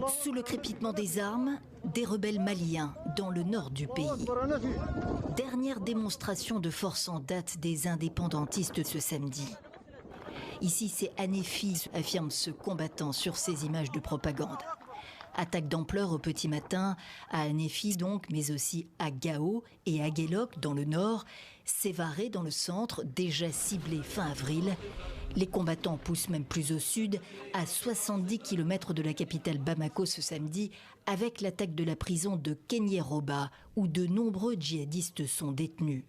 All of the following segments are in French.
Sous le crépitement des armes, des rebelles maliens dans le nord du pays. Dernière démonstration de force en date des indépendantistes ce samedi. Ici, c'est Hanéfi, affirme ce combattant sur ces images de propagande. Attaque d'ampleur au petit matin, à Hanéfi donc, mais aussi à Gao et à Guelok dans le nord, Sévaré dans le centre, déjà ciblé fin avril. Les combattants poussent même plus au sud, à 70 km de la capitale Bamako ce samedi, avec l'attaque de la prison de Kenyéroba, où de nombreux djihadistes sont détenus.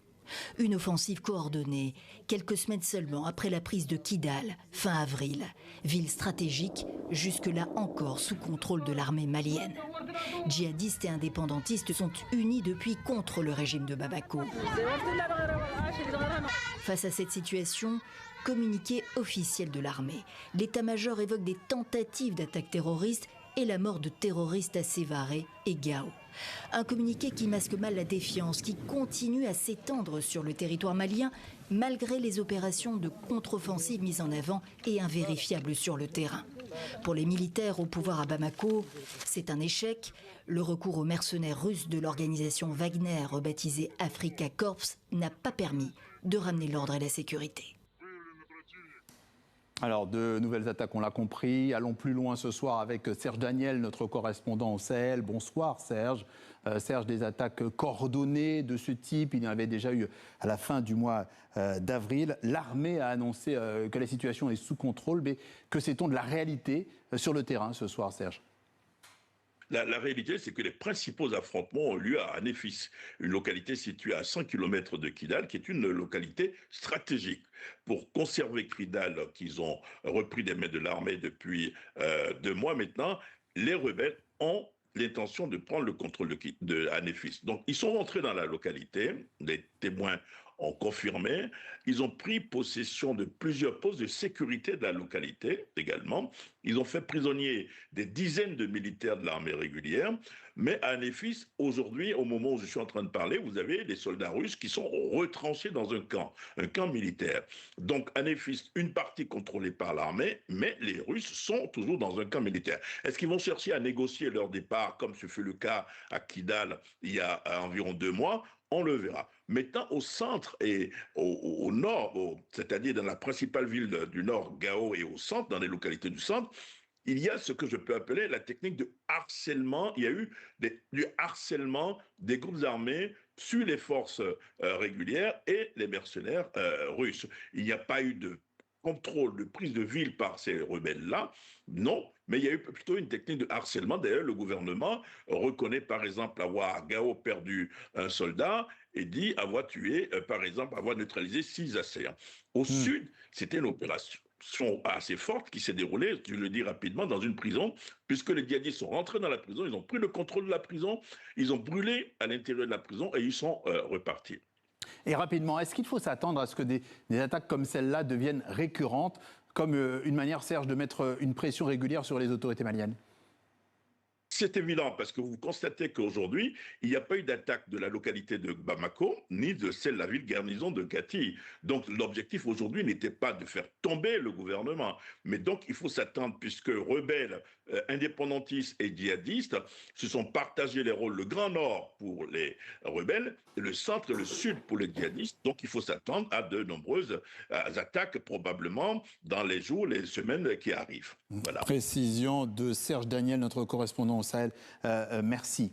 Une offensive coordonnée, quelques semaines seulement après la prise de Kidal, fin avril. Ville stratégique, jusque-là encore sous contrôle de l'armée malienne. Djihadistes et indépendantistes sont unis depuis contre le régime de Bamako. Face à cette situation, communiqué officiel de l'armée. L'état-major évoque des tentatives d'attaques terroristes et la mort de terroristes à Sévaré et Gao. Un communiqué qui masque mal la défiance, qui continue à s'étendre sur le territoire malien, malgré les opérations de contre-offensive mises en avant et invérifiables sur le terrain. Pour les militaires au pouvoir à Bamako, c'est un échec. Le recours aux mercenaires russes de l'organisation Wagner, rebaptisée Afrika Korps, n'a pas permis de ramener l'ordre et la sécurité. Alors, de nouvelles attaques, on l'a compris. Allons plus loin ce soir avec Serge Daniel, notre correspondant au Sahel. Bonsoir Serge. Serge, des attaques coordonnées de ce type, il y en avait déjà eu à la fin du mois d'avril. L'armée a annoncé que la situation est sous contrôle, mais que sait-on de la réalité sur le terrain ce soir, Serge ? La réalité, c'est que les principaux affrontements ont lieu à Hanéfi, une localité située à 100 km de Kidal, qui est une localité stratégique. Pour conserver Kidal, qu'ils ont repris des mains de l'armée depuis 2 mois maintenant, les rebelles ont l'intention de prendre le contrôle de Hanéfi. Donc, ils sont rentrés dans la localité, les témoins ont confirmé, ils ont pris possession de plusieurs postes de sécurité de la localité également. Ils ont fait prisonnier des dizaines de militaires de l'armée régulière. Mais à Hanéfi, aujourd'hui, au moment où je suis en train de parler, vous avez des soldats russes qui sont retranchés dans un camp militaire. Donc Hanéfi, une partie contrôlée par l'armée, mais les Russes sont toujours dans un camp militaire. Est-ce qu'ils vont chercher à négocier leur départ, comme ce fut le cas à Kidal il y a environ 2 mois? On le verra. Maintenant, au centre et au nord, c'est-à-dire dans la principale ville du nord, Gao, et au centre, dans les localités du centre, il y a ce que je peux appeler la technique de harcèlement. Il y a eu du harcèlement des groupes armés sur les forces régulières et les mercenaires russes. Il n'y a pas eu de contrôle de prise de ville par ces rebelles-là, non, mais il y a eu plutôt une technique de harcèlement. D'ailleurs, le gouvernement reconnaît par exemple avoir à Gao perdu un soldat et dit avoir tué, par exemple, avoir neutralisé 6 assaillants. Au sud, c'était une opération assez forte qui s'est déroulée, je le dis rapidement, dans une prison, puisque les djihadistes sont rentrés dans la prison, ils ont pris le contrôle de la prison, ils ont brûlé à l'intérieur de la prison et ils sont repartis. Et rapidement, est-ce qu'il faut s'attendre à ce que des attaques comme celle-là deviennent récurrentes, comme une manière, Serge, de mettre une pression régulière sur les autorités maliennes ? C'est évident, parce que vous constatez qu'aujourd'hui, il n'y a pas eu d'attaque de la localité de Bamako, ni de celle de la ville garnison de Gati. Donc l'objectif aujourd'hui n'était pas de faire tomber le gouvernement, mais donc il faut s'attendre, puisque rebelles, indépendantistes et djihadistes se sont partagés les rôles, le Grand Nord pour les rebelles, le centre et le sud pour les djihadistes. Donc il faut s'attendre à de nombreuses attaques, probablement dans les jours, les semaines qui arrivent. Voilà. Précision de Serge Daniel, notre correspondant au Sahel. Merci.